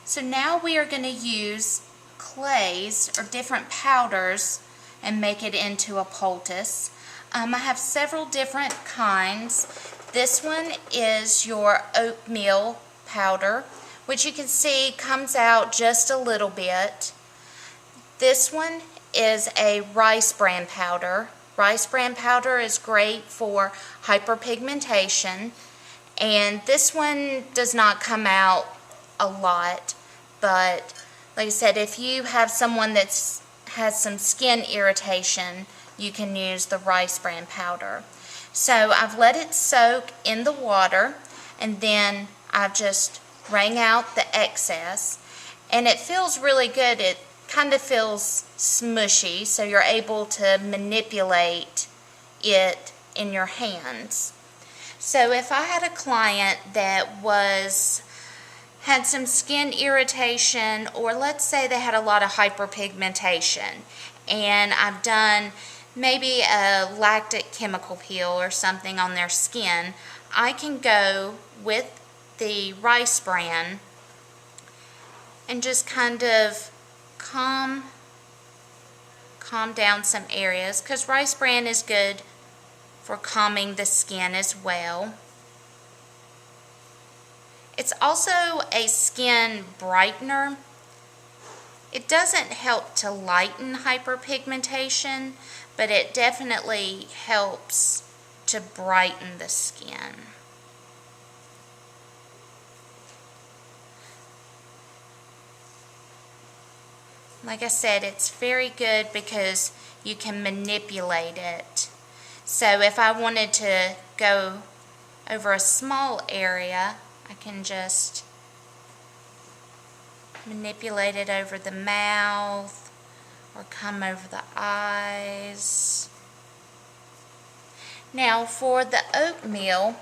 So now we are going to use clays or different powders and make it into a poultice. I have several different kinds. This one is your oatmeal powder, which you can see comes out just a little bit. This one is a rice bran powder. Rice bran powder is great for hyperpigmentation, and this one does not come out a lot, but like I said, if you have someone that has some skin irritation, you can use the rice bran powder. So I've let it soak in the water, and then I've just wring out the excess, and it feels really good. It kind of feels smushy, so you're able to manipulate it in your hands. So if I had a client that had some skin irritation, or let's say they had a lot of hyperpigmentation, and I've done maybe a lactic chemical peel or something on their skin, I can go with the rice bran and just kind of calm down some areas, because rice bran is good for calming the skin as well. It's also a skin brightener. It doesn't help to lighten hyperpigmentation, but it definitely helps to brighten the skin. Like I said, it's very good because you can manipulate it. So if I wanted to go over a small area, I can just manipulate it over the mouth or come over the eyes. Now for the oatmeal,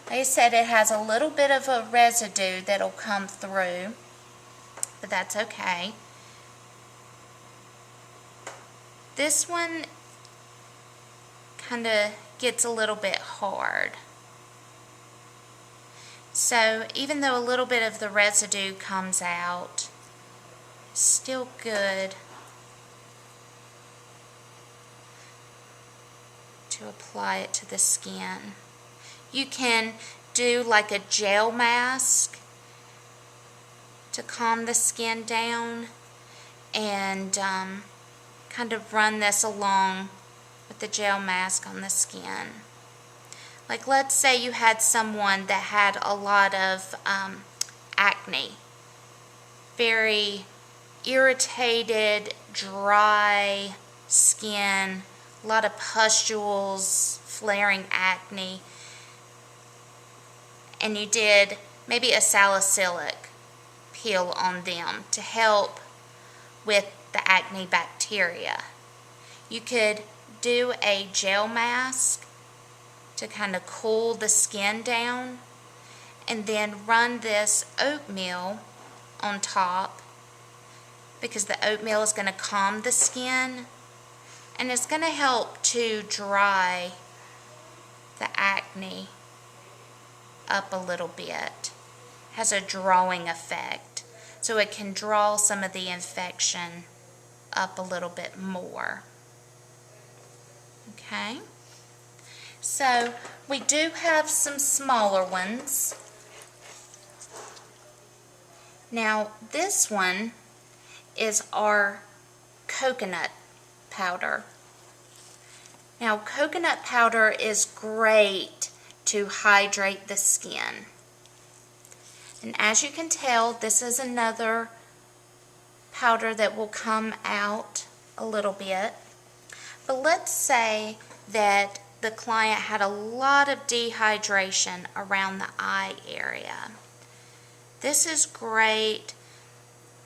like I said, it has a little bit of a residue that'll come through, but that's okay. This one kind of gets a little bit hard. So even though a little bit of the residue comes out, it's still good to apply it to the skin. You can do like a gel mask to calm the skin down, and kind of run this along with the gel mask on the skin. Like let's say you had someone that had a lot of acne, very irritated, dry skin, a lot of pustules, flaring acne, and you did maybe a salicylic peel on them to help with the acne bacteria. You could do a gel mask to kind of cool the skin down, and then run this oatmeal on top, because the oatmeal is going to calm the skin, and it's going to help to dry the acne up a little bit. It has a drawing effect, so it can draw some of the infection up a little bit more. Okay, so we do have some smaller ones. Now this one is our coconut powder. Now coconut powder is great to hydrate the skin. And as you can tell, this is another powder that will come out a little bit. But let's say that the client had a lot of dehydration around the eye area. This is great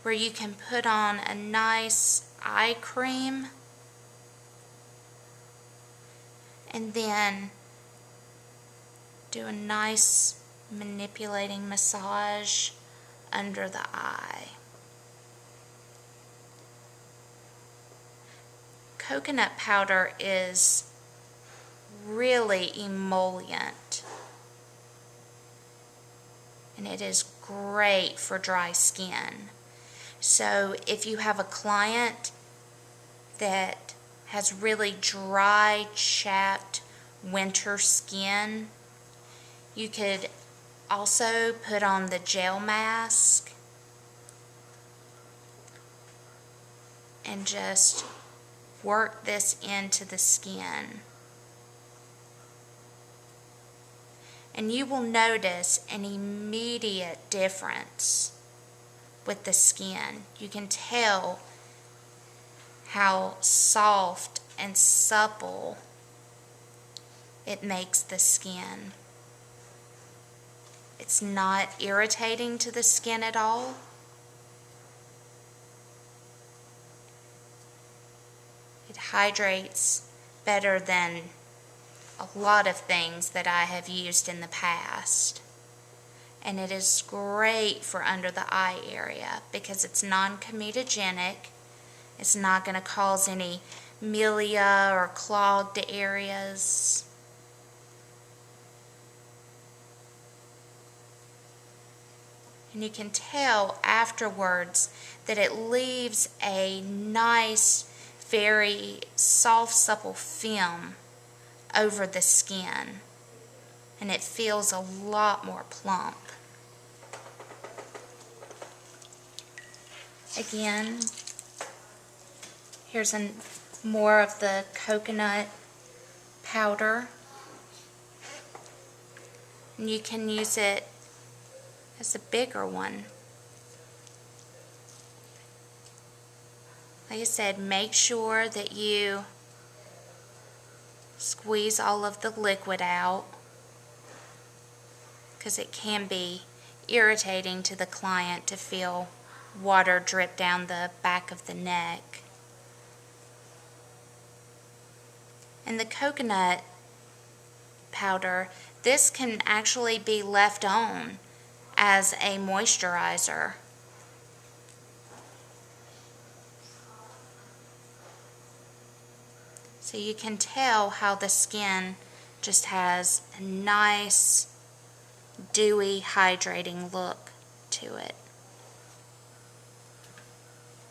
where you can put on a nice eye cream and then do a nice manipulating massage under the eye. Coconut powder is really emollient, and it is great for dry skin. So if you have a client that has really dry, chapped winter skin, you could also put on the gel mask and just work this into the skin. And you will notice an immediate difference with the skin. You can tell how soft and supple it makes the skin. It's not irritating to the skin at all. It hydrates better than a lot of things that I have used in the past. And it is great for under the eye area because it's non-comedogenic. It's not going to cause any milia or clogged areas. And you can tell afterwards that it leaves a nice, very soft, supple film over the skin. And it feels a lot more plump. Again, here's more of the coconut powder. And you can use it as a bigger one. Like I said, make sure that you squeeze all of the liquid out because it can be irritating to the client to feel water drip down the back of the neck. And the coconut powder, this can actually be left on as a moisturizer. So you can tell how the skin just has a nice, dewy, hydrating look to it.